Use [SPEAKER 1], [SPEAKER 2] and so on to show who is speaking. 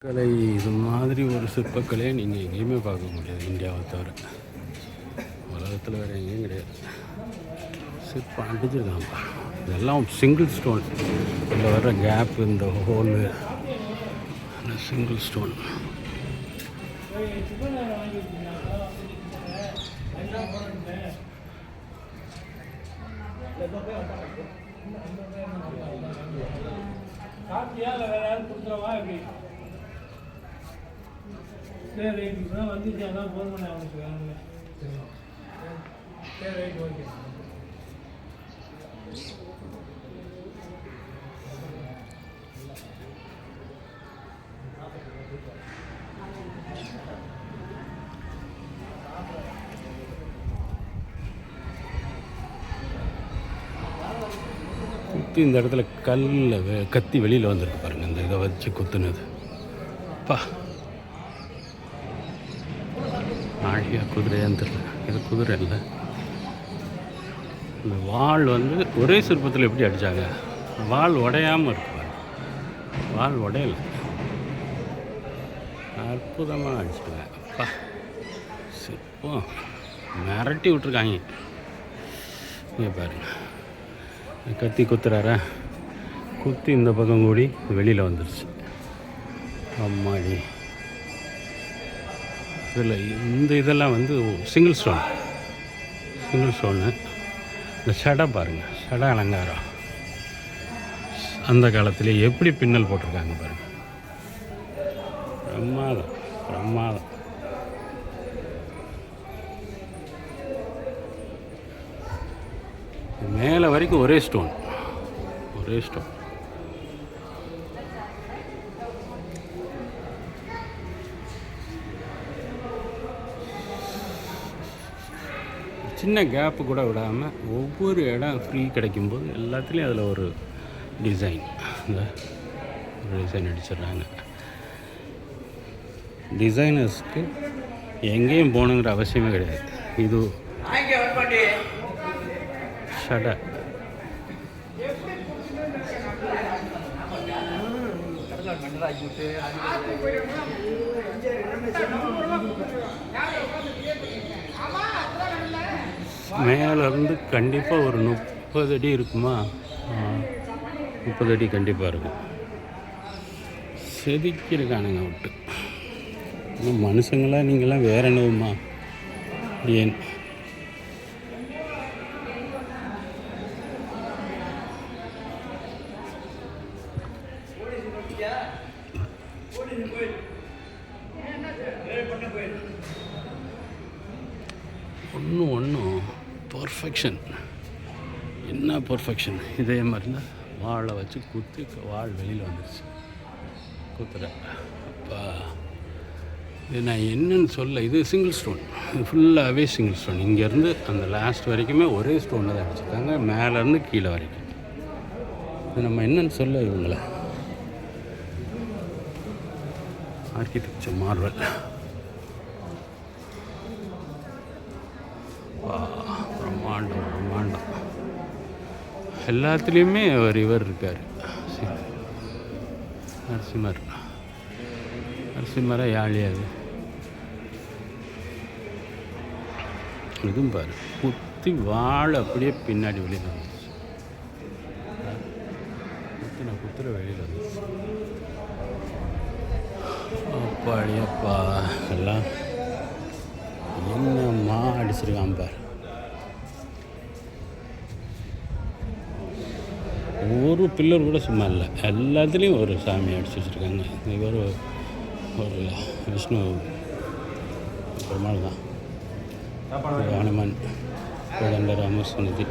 [SPEAKER 1] கலை இது மாதிரி ஒரு சிற்பக்கலையை நீங்கள் எங்கேயுமே பார்க்க முடியாது இந்தியாவை தவிர. உலகத்தில் வேறு எங்கேயும் கிடையாது. சிற்பம் அடிச்சிருக்காங்கப்பா. இதெல்லாம் சிங்கிள் ஸ்டோன். இதில் வர்ற கேப்பு, இந்த ஹோலு சிங்கிள் ஸ்டோன். குத்தி இந்த இடத்துல கல்லில் கத்தி வெளியில் வந்திருக்கு பாருங்கள். இந்த இதை வச்சு குத்துனது பா. ஆழியா குதிரையான்னு தெரியல. இது குதிரை இல்லை. இந்த வால் ஒரே சிற்பத்தில் எப்படி அடித்தாங்க? வால் உடையாமல் இருக்கு. வால் உடையல. அற்புதமாக அடிச்சிட்டாங்க அப்பா. சிற்பம் மிரட்டி விட்ருக்காங்க. இங்கே பாருங்க, கத்தி குத்துறாரா, குத்தி இந்த பக்கம் கூடி வெளியில் வந்துடுச்சு. அம்மாடி. இதில் இதெல்லாம் சிங்கிள் ஸ்டோனு. இந்த சடை பாருங்கள், சடை அலங்காரம் அந்த காலத்திலே எப்படி பின்னல் போட்டிருக்காங்க பாருங்கள். பிரமாதம். மேலே வரைக்கும் ஒரே ஸ்டோன். சின்ன கேப்பு கூட விடாமல் ஒவ்வொரு இடம் ஃப்ரீ கிடைக்கும்போது எல்லாத்துலேயும் அதில் ஒரு டிசைன் அடிச்சிடுறாங்க. டிசைனர்ஸ்க்கு எங்கேயும் போகணுங்கிற அவசியமே கிடையாது. இது ஷடை. மேலேருந்து கண்டிப்பாக ஒரு 30 அடி இருக்குமா? 30 அடி கண்டிப்பாக இருக்கும். செதுக்கியிருக்கானுங்க விட்டு. மனுஷங்களாம் நீங்களாம் வேற என்னவுமா? ஏன் ஒன்றும் பர்ஃபெக்ஷன். என்ன பர்ஃபெக்ஷன்! இதே மாதிரி தான் வாழை வச்சு குத்தி வாள் வெளியில் வந்துடுச்சு. குத்துற அப்பா. இது நான் என்னன்னு சொல்ல. இது சிங்கிள் ஸ்டோன். இது ஃபுல்லாகவே சிங்கிள் ஸ்டோன். இங்கேருந்து அந்த லாஸ்ட் வரைக்குமே ஒரே ஸ்டோனில் தான் அடிச்சிருக்காங்க, மேலேருந்து கீழே வரைக்கும். இது நம்ம என்னன்னு சொல்ல இவங்களை. Architecture Marvel. பிரம்மாண்டம். எல்லாத்துலேயுமே இவர் இருக்கார். நரசிம்மரா யாழியாது. இதுவும் பாரு, குத்தி வாழை அப்படியே பின்னாடி வெளியில் வந்துச்சு. குத்துற வெளியில் வந்துச்சு. அப்பாடியப்பா. எல்லாம் என்னம்மா அடிச்சிருக்கான் பார். ஒரு பில்லர் கூட சும்மா இல்லை. எல்லாத்துலேயும் ஒரு சாமி அடிச்சு வச்சுருக்காங்க. இவர் ஒரு விஷ்ணு பெருமாள் தான். ஹனுமான், கோதண்ட ராமர் சன்னதி.